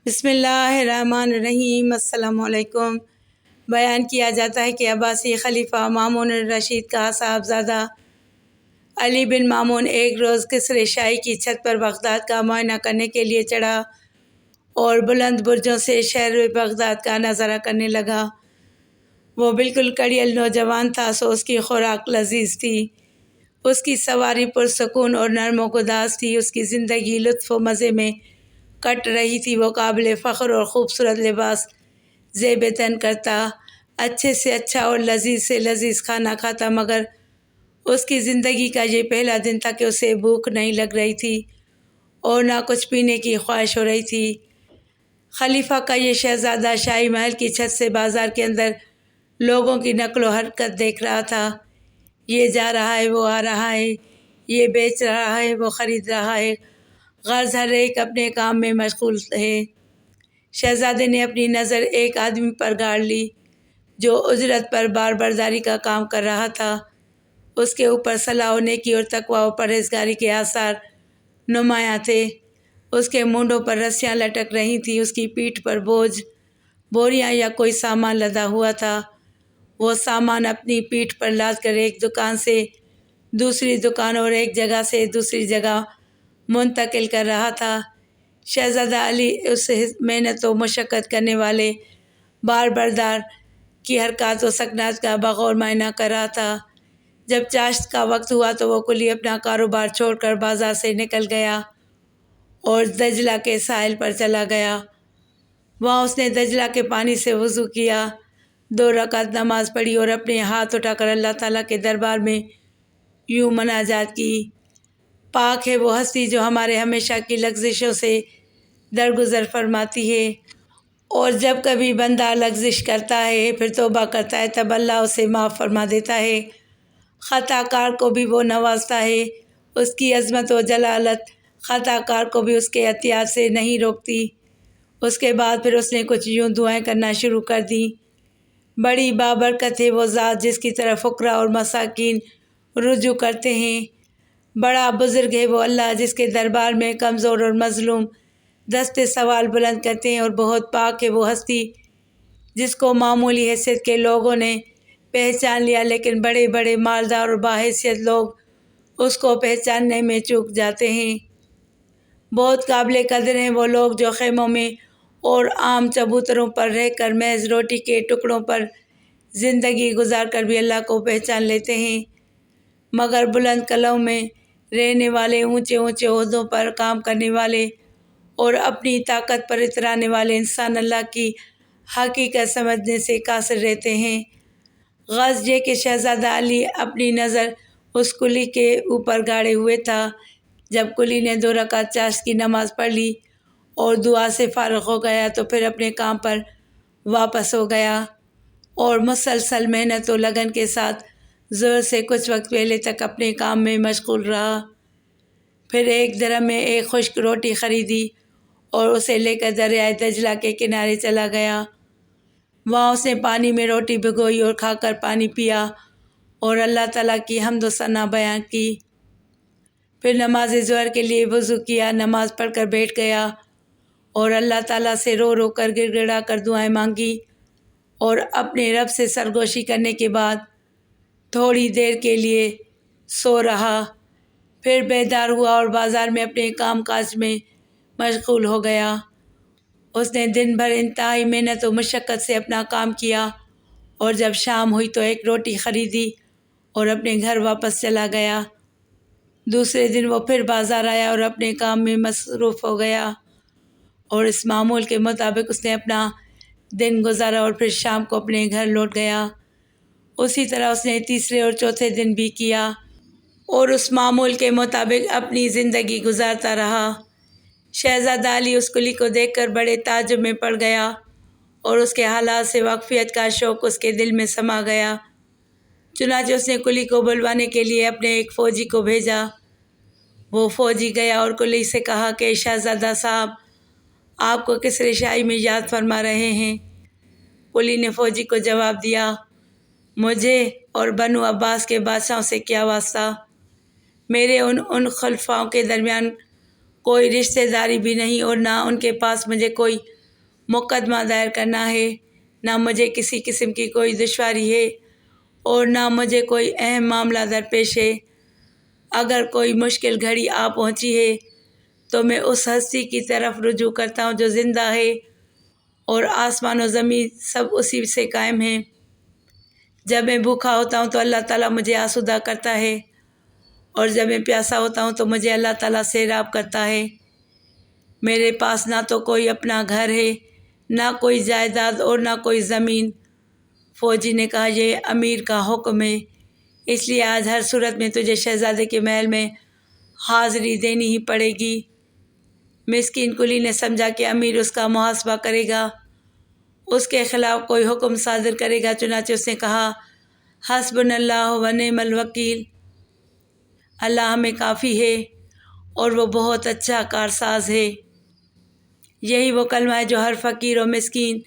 بسم اللہ الرحمن الرحیم۔ السلام علیکم۔ بیان کیا جاتا ہے کہ عباسی خلیفہ مامون الرشید کا صاحبزادہ علی بن مامون ایک روز قصر شاہی کی چھت پر بغداد کا معائنہ کرنے کے لیے چڑھا اور بلند برجوں سے شہر بغداد کا نظارہ کرنے لگا۔ وہ بالکل کڑیل نوجوان تھا، سو اس کی خوراک لذیذ تھی، اس کی سواری پرسکون اور نرم و گداز تھی، اس کی زندگی لطف و مزے میں کٹ رہی تھی۔ وہ قابل فخر اور خوبصورت لباس زیب تن کرتا، اچھے سے اچھا اور لذیذ سے لذیذ کھانا کھاتا، مگر اس کی زندگی کا یہ پہلا دن تھا کہ اسے بھوک نہیں لگ رہی تھی اور نہ کچھ پینے کی خواہش ہو رہی تھی۔ خلیفہ کا یہ شہزادہ شاہی محل کی چھت سے بازار کے اندر لوگوں کی نقل و حرکت دیکھ رہا تھا۔ یہ جا رہا ہے، وہ آ رہا ہے، یہ بیچ رہا ہے، وہ خرید رہا ہے، غرض ہر ایک اپنے کام میں مشغول ہے۔ شہزادے نے اپنی نظر ایک آدمی پر گاڑ لی جو اجرت پر بار برداری کا کام کر رہا تھا۔ اس کے اوپر صلاح و نیکی اور تقویٰ و پرہیزگاری کے آثار نمایاں تھے۔ اس کے مونڈوں پر رسیاں لٹک رہی تھیں، اس کی پیٹھ پر بوجھ، بوریاں یا کوئی سامان لدا ہوا تھا۔ وہ سامان اپنی پیٹھ پر لاد کر ایک دکان سے دوسری دکان اور ایک جگہ سے دوسری جگہ منتقل کر رہا تھا۔ شہزادہ علی اس محنت و مشقت کرنے والے بار بردار کی حرکات و سکنات کا بغور معائنہ کر رہا تھا۔ جب چاشت کا وقت ہوا تو وہ کلی اپنا کاروبار چھوڑ کر بازار سے نکل گیا اور دجلہ کے ساحل پر چلا گیا۔ وہاں اس نے دجلہ کے پانی سے وضو کیا، 2 رکعت نماز پڑھی اور اپنے ہاتھ اٹھا کر اللہ تعالیٰ کے دربار میں یوں مناجات کی: پاک ہے وہ ہستی جو ہمارے ہمیشہ کی لغزشوں سے درگزر فرماتی ہے، اور جب کبھی بندہ لغزش کرتا ہے پھر توبہ کرتا ہے تب اللہ اسے معاف فرما دیتا ہے۔ خطا کار کو بھی وہ نوازتا ہے، اس کی عظمت و جلالت خطا کار کو بھی اس کے عطیات سے نہیں روکتی۔ اس کے بعد پھر اس نے کچھ یوں دعائیں کرنا شروع کر دیں: بڑی بابرکت ہے وہ ذات جس کی طرف فقراء اور مساکین رجوع کرتے ہیں، بڑا بزرگ ہے وہ اللہ جس کے دربار میں کمزور اور مظلوم دست سوال بلند کرتے ہیں، اور بہت پاک ہے وہ ہستی جس کو معمولی حیثیت کے لوگوں نے پہچان لیا لیکن بڑے بڑے مالدار اور باحیثیت لوگ اس کو پہچاننے میں چوک جاتے ہیں۔ بہت قابل قدر ہیں وہ لوگ جو خیموں میں اور عام چبوتروں پر رہ کر محض روٹی کے ٹکڑوں پر زندگی گزار کر بھی اللہ کو پہچان لیتے ہیں، مگر بلند قلعوں میں رہنے والے، اونچے اونچے عہدوں پر کام کرنے والے اور اپنی طاقت پر اترانے والے انسان اللہ کی حقیقت سمجھنے سے قاصر رہتے ہیں۔ غرض یہ کہ شہزادہ علی اپنی نظر اس کلی کے اوپر گاڑے ہوئے تھا۔ جب کلی نے 2 رکعت چاشت کی نماز پڑھ لی اور دعا سے فارغ ہو گیا تو پھر اپنے کام پر واپس ہو گیا اور مسلسل محنت و لگن کے ساتھ ظہر سے کچھ وقت پہلے تک اپنے کام میں مشغول رہا۔ پھر ایک درہم میں ایک خشک روٹی خریدی اور اسے لے کر دریائے دجلہ کے کنارے چلا گیا۔ وہاں اس نے پانی میں روٹی بھگوئی اور کھا کر پانی پیا اور اللہ تعالیٰ کی حمد و ثنا بیان کی۔ پھر نماز ظہر کے لیے وضو کیا، نماز پڑھ کر بیٹھ گیا اور اللہ تعالیٰ سے رو رو کر گڑ گڑا کر دعائیں مانگی، اور اپنے رب سے سرگوشی کرنے کے بعد تھوڑی دیر کے لیے سو رہا۔ پھر بیدار ہوا اور بازار میں اپنے کام کاج میں مشغول ہو گیا۔ اس نے دن بھر انتہائی محنت و مشقت سے اپنا کام کیا اور جب شام ہوئی تو ایک روٹی خریدی اور اپنے گھر واپس چلا گیا۔ دوسرے دن وہ پھر بازار آیا اور اپنے کام میں مصروف ہو گیا، اور اس معمول کے مطابق اس نے اپنا دن گزارا اور پھر شام کو اپنے گھر لوٹ گیا۔ اسی طرح اس نے تیسرے اور چوتھے دن بھی کیا اور اس معمول کے مطابق اپنی زندگی گزارتا رہا۔ شہزادہ علی اس کلی کو دیکھ کر بڑے تعجب میں پڑ گیا اور اس کے حالات سے واقفیت کا شوق اس کے دل میں سما گیا۔ چنانچہ اس نے کلی کو بلوانے کے لیے اپنے ایک فوجی کو بھیجا۔ وہ فوجی گیا اور کلی سے کہا کہ شہزادہ صاحب آپ کو قصر شاہی میں یاد فرما رہے ہیں۔ کلی نے فوجی کو جواب دیا: مجھے اور بنو عباس کے بادشاہوں سے کیا واسطہ؟ میرے ان خلفاؤں کے درمیان کوئی رشتہ داری بھی نہیں اور نہ ان کے پاس مجھے کوئی مقدمہ دائر کرنا ہے، نہ مجھے کسی قسم کی کوئی دشواری ہے اور نہ مجھے کوئی اہم معاملہ درپیش ہے۔ اگر کوئی مشکل گھڑی آ پہنچی ہے تو میں اس ہستی کی طرف رجوع کرتا ہوں جو زندہ ہے اور آسمان و زمین سب اسی سے قائم ہیں۔ جب میں بھوکا ہوتا ہوں تو اللہ تعالیٰ مجھے آسودہ کرتا ہے، اور جب میں پیاسا ہوتا ہوں تو مجھے اللہ تعالیٰ سیراب کرتا ہے۔ میرے پاس نہ تو کوئی اپنا گھر ہے، نہ کوئی جائیداد اور نہ کوئی زمین۔ فوجی نے کہا یہ امیر کا حکم ہے، اس لیے آج ہر صورت میں تجھے شہزادے کے محل میں حاضری دینی ہی پڑے گی۔ مسکین کلی نے سمجھا کہ امیر اس کا محاسبہ کرے گا، اس کے خلاف کوئی حکم صادر کرے گا، چنانچہ اس نے کہا حسبنا اللہ و نعم الوکیل، اللہ ہمیں کافی ہے اور وہ بہت اچھا کارساز ہے۔ یہی وہ کلمہ ہے جو ہر فقیر و مسکین،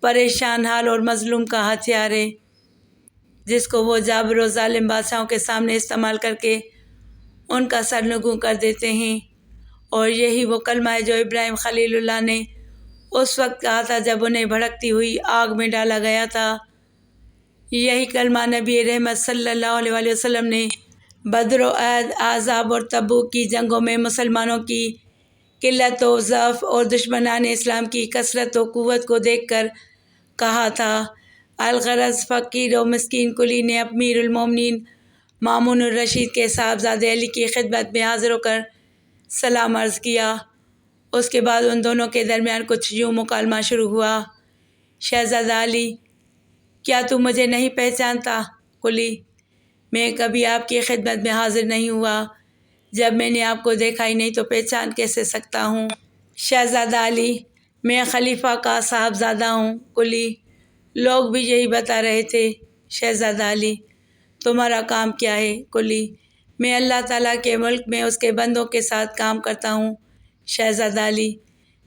پریشان حال اور مظلوم کا ہتھیار ہے، جس کو وہ جابر و ظالم بادشاہوں کے سامنے استعمال کر کے ان کا سر نگوں کر دیتے ہیں۔ اور یہی وہ کلمہ ہے جو ابراہیم خلیل اللہ نے اس وقت کہا تھا جب انہیں بھڑکتی ہوئی آگ میں ڈالا گیا تھا۔ یہی کلمہ نبی رحمت صلی اللہ علیہ وآلہ وسلم نے بدر و احد، احزاب اور تبوک کی جنگوں میں مسلمانوں کی قلت و ضعف اور دشمنان اسلام کی کثرت و قوت کو دیکھ کر کہا تھا۔ الغرض فقیر و مسکین کلی نے امیر المومنین مامون الرشید کے صاحبزادے علی کی خدمت میں حاضر ہو کر سلام عرض کیا۔ اس کے بعد ان دونوں کے درمیان کچھ یوں مکالمہ شروع ہوا۔ شہزادہ علی، کیا تو مجھے نہیں پہچانتا؟ کلی، میں کبھی آپ کی خدمت میں حاضر نہیں ہوا، جب میں نے آپ کو دیکھا ہی نہیں تو پہچان کیسے سکتا ہوں؟ شہزادہ علی، میں خلیفہ کا صاحبزادہ ہوں۔ کلی، لوگ بھی یہی بتا رہے تھے۔ شہزادہ علی، تمہارا کام کیا ہے؟ کلی، میں اللہ تعالیٰ کے ملک میں اس کے بندوں کے ساتھ کام کرتا ہوں۔ شہزادہ علی،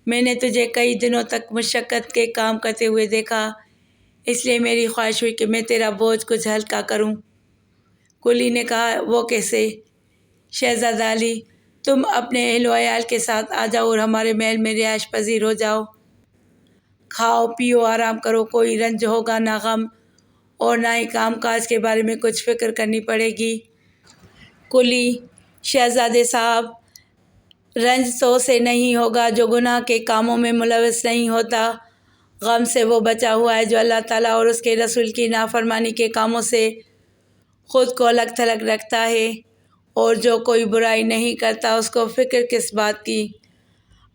میں نے تجھے کئی دنوں تک مشقت کے کام کرتے ہوئے دیکھا، اس لیے میری خواہش ہوئی کہ میں تیرا بوجھ کچھ ہلکا کروں۔ کلی نے کہا وہ کیسے؟ شہزادہ علی، تم اپنے اہل و عیال کے ساتھ آ جاؤ اور ہمارے محل میں رہائش پذیر ہو جاؤ۔ کھاؤ پیو آرام کرو، کوئی رنج ہوگا نہ غم، اور نہ ہی کام کاج کے بارے میں کچھ فکر کرنی پڑے گی۔ کلی، شہزادے صاحب، رنج تو سے نہیں ہوگا جو گناہ کے کاموں میں ملوث نہیں ہوتا، غم سے وہ بچا ہوا ہے جو اللہ تعالیٰ اور اس کے رسول کی نافرمانی کے کاموں سے خود کو الگ تھلگ رکھتا ہے، اور جو کوئی برائی نہیں کرتا اس کو فکر کس بات کی؟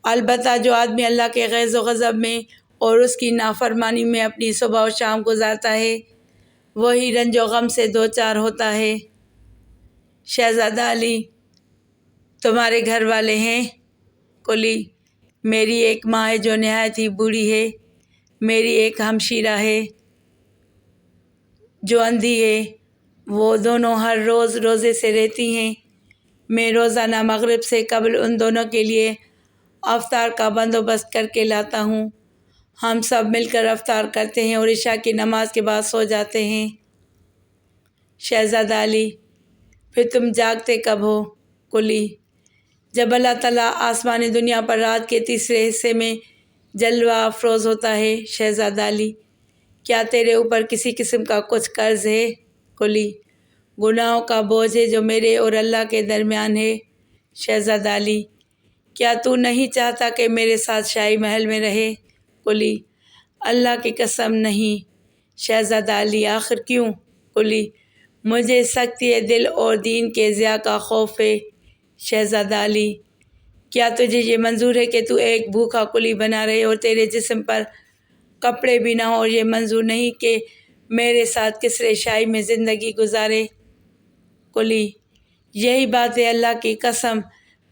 البتہ جو آدمی اللہ کے غیظ و غضب میں اور اس کی نافرمانی میں اپنی صبح و شام گزارتا ہے، وہی رنج و غم سے دوچار ہوتا ہے۔ شہزادہ علی، تمہارے گھر والے ہیں؟ کلی، میری ایک ماں ہے جو نہایت ہی بوڑھی ہے، میری ایک ہمشیرہ ہے جو اندھی ہے، وہ دونوں ہر روز روزے سے رہتی ہیں۔ میں روزانہ مغرب سے قبل ان دونوں کے لیے افطار کا بندوبست کر کے لاتا ہوں۔ ہم سب مل کر افطار کرتے ہیں اور عشاء کی نماز کے بعد سو جاتے ہیں۔ شہزادہ علی، پھر تم جاگتے کب ہو؟ کلی، جب اللہ تعالیٰ آسمانی دنیا پر رات کے تیسرے حصے میں جلوہ افروز ہوتا ہے۔ شہزادہ علی، کیا تیرے اوپر کسی قسم کا کچھ قرض ہے؟ کلی، گناہوں کا بوجھ ہے جو میرے اور اللہ کے درمیان ہے۔ شہزادہ علی، کیا تو نہیں چاہتا کہ میرے ساتھ شاہی محل میں رہے؟ کلی، اللہ کی قسم نہیں۔ شہزادہ علی، آخر کیوں؟ کلی، مجھے سختی دل اور دین کے ضیاع کا خوف ہے۔ شہزادہ علی، کیا تجھے یہ منظور ہے کہ تو ایک بھوکا کلی بنا رہے اور تیرے جسم پر کپڑے بھی نہ ہو، اور یہ منظور نہیں کہ میرے ساتھ قصر شاہی میں زندگی گزارے؟ کلی، یہی بات ہے، اللہ کی قسم۔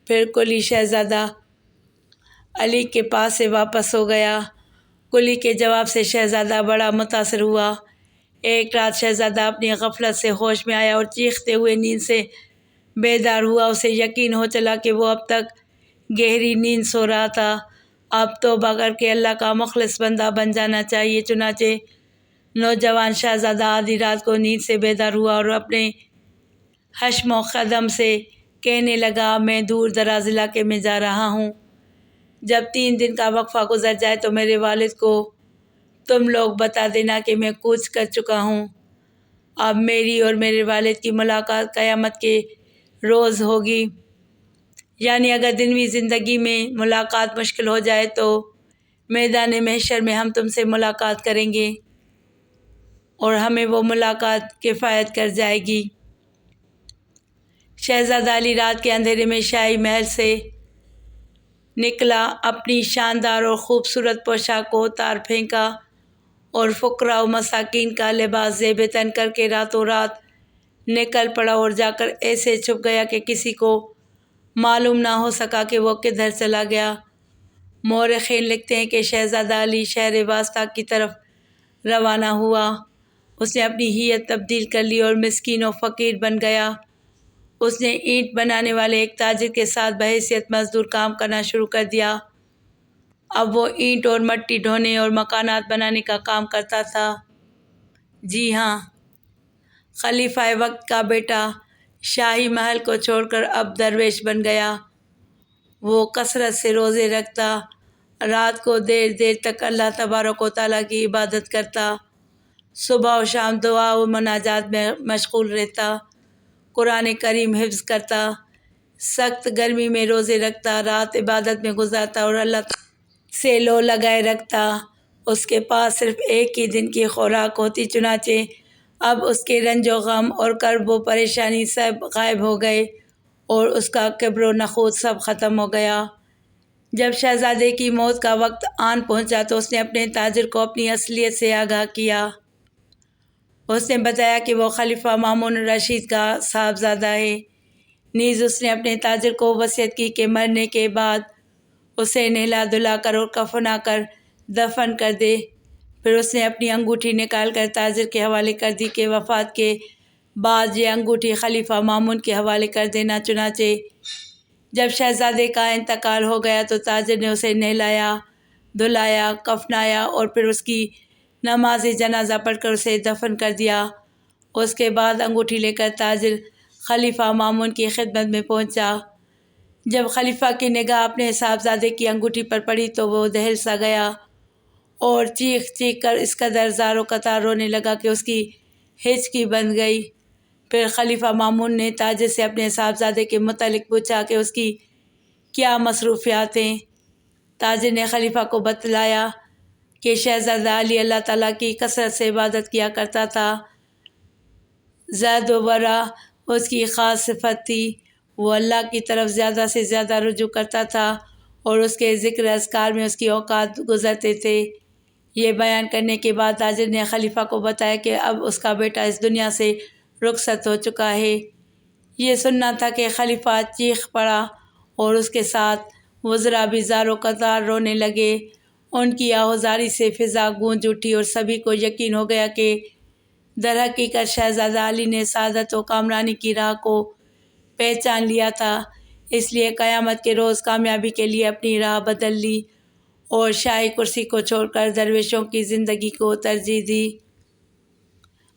پھر کلی شہزادہ علی کے پاس سے واپس ہو گیا۔ کلی کے جواب سے شہزادہ بڑا متاثر ہوا۔ ایک رات شہزادہ اپنی غفلت سے ہوش میں آیا اور چیختے ہوئے نیند سے بیدار ہوا۔ اسے یقین ہو چلا کہ وہ اب تک گہری نیند سو رہا تھا، اب توبہ کر کے اللہ کا مخلص بندہ بن جانا چاہیے۔ چنانچہ نوجوان شہزادہ آدھی رات کو نیند سے بیدار ہوا اور اپنے حشم و قدم سے کہنے لگا، میں دور دراز علاقے میں جا رہا ہوں، جب 3 دن کا وقفہ گزر جائے تو میرے والد کو تم لوگ بتا دینا کہ میں کوچ کر چکا ہوں۔ اب میری اور میرے والد کی ملاقات قیامت کے روز ہوگی، یعنی اگر دنوی زندگی میں ملاقات مشکل ہو جائے تو میدان محشر میں ہم تم سے ملاقات کریں گے اور ہمیں وہ ملاقات کفایت کر جائے گی۔ شہزادہ علی رات کے اندھیرے میں شاہی محل سے نکلا، اپنی شاندار اور خوبصورت پوشاک کو اتار پھینکا اور فقراء و مساکین کا لباس زیب تن کر کے راتوں رات نکل پڑا اور جا کر ایسے چھپ گیا کہ کسی کو معلوم نہ ہو سکا کہ وہ کدھر چلا گیا۔ مورخین لکھتے ہیں کہ شہزادہ علی شہر واسطہ کی طرف روانہ ہوا۔ اس نے اپنی ہیئت تبدیل کر لی اور مسکین و فقیر بن گیا۔ اس نے اینٹ بنانے والے ایک تاجر کے ساتھ بحیثیت مزدور کام کرنا شروع کر دیا۔ اب وہ اینٹ اور مٹی ڈھونے اور مکانات بنانے کا کام کرتا تھا۔ جی ہاں، خلیفہ وقت کا بیٹا شاہی محل کو چھوڑ کر اب درویش بن گیا۔ وہ کثرت سے روزے رکھتا، رات کو دیر دیر تک اللہ تبارک و تعالیٰ کی عبادت کرتا، صبح و شام دعا و مناجات میں مشغول رہتا، قرآن کریم حفظ کرتا، سخت گرمی میں روزے رکھتا، رات عبادت میں گزارتا اور اللہ سے لو لگائے رکھتا۔ اس کے پاس صرف ایک ہی دن کی خوراک ہوتی، چنانچہ اب اس کے رنج و غم اور کرب و پریشانی سب غائب ہو گئے اور اس کا کبر و نخوت سب ختم ہو گیا۔ جب شہزادے کی موت کا وقت آن پہنچا تو اس نے اپنے تاجر کو اپنی اصلیت سے آگاہ کیا۔ اس نے بتایا کہ وہ خلیفہ مامون الرشید کا صاحبزادہ ہے۔ نیز اس نے اپنے تاجر کو وصیت کی کہ مرنے کے بعد اسے نہلا دھلا کر اور کفنا کر دفن کر دے۔ پھر اس نے اپنی انگوٹھی نکال کر تاجر کے حوالے کر دی کہ وفات کے بعد یہ انگوٹھی خلیفہ مامون کے حوالے کر دینا۔ چنانچہ جب شہزادے کا انتقال ہو گیا تو تاجر نے اسے نہلایا، دھلایا، کفنایا اور پھر اس کی نماز جنازہ پڑھ کر اسے دفن کر دیا۔ اس کے بعد انگوٹھی لے کر تاجر خلیفہ مامون کی خدمت میں پہنچا۔ جب خلیفہ کی نگاہ اپنے صاحبزادے کی انگوٹھی پر پڑی تو وہ دہل سا گیا اور چیخ چیخ کر اس قدر زار و قطار رونے لگا کہ اس کی ہچکی بند گئی۔ پھر خلیفہ مامون نے تاجر سے اپنے صاحبزادے کے متعلق پوچھا کہ اس کی کیا مصروفیات ہیں۔ تاجر نے خلیفہ کو بتلایا کہ شہزادہ علی اللہ تعالیٰ کی کثرت سے عبادت کیا کرتا تھا، زہد و ورع اس کی خاص صفت تھی، وہ اللہ کی طرف زیادہ سے زیادہ رجوع کرتا تھا اور اس کے ذکر اذکار میں اس کی اوقات گزرتے تھے۔ یہ بیان کرنے کے بعد تاجر نے خلیفہ کو بتایا کہ اب اس کا بیٹا اس دنیا سے رخصت ہو چکا ہے۔ یہ سننا تھا کہ خلیفہ چیخ پڑا اور اس کے ساتھ وزراء بھی زار و قطار رونے لگے۔ ان کی آہوزاری سے فضا گونج اٹھی اور سبھی کو یقین ہو گیا کہ در حقیقت شہزادہ علی نے سعادت و کامرانی کی راہ کو پہچان لیا تھا، اس لیے قیامت کے روز کامیابی کے لیے اپنی راہ بدل لی اور شاہی کرسی کو چھوڑ کر درویشوں کی زندگی کو ترجیح دی۔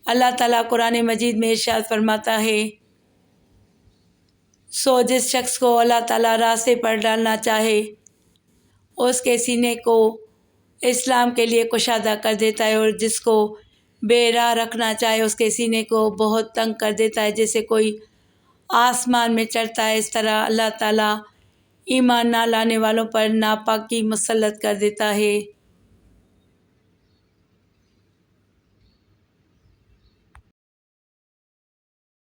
اللہ تعالیٰ قرآن مجید میں ارشاد فرماتا ہے، سو جس شخص کو اللہ تعالیٰ راستے پر ڈالنا چاہے اس کے سینے کو اسلام کے لیے کشادہ کر دیتا ہے، اور جس کو بے راہ رکھنا چاہے اس کے سینے کو بہت تنگ کر دیتا ہے، جیسے کوئی آسمان میں چڑھتا ہے۔ اس طرح اللہ تعالیٰ ایمان نہ لانے والوں پر ناپاکی مسلط کر دیتا ہے۔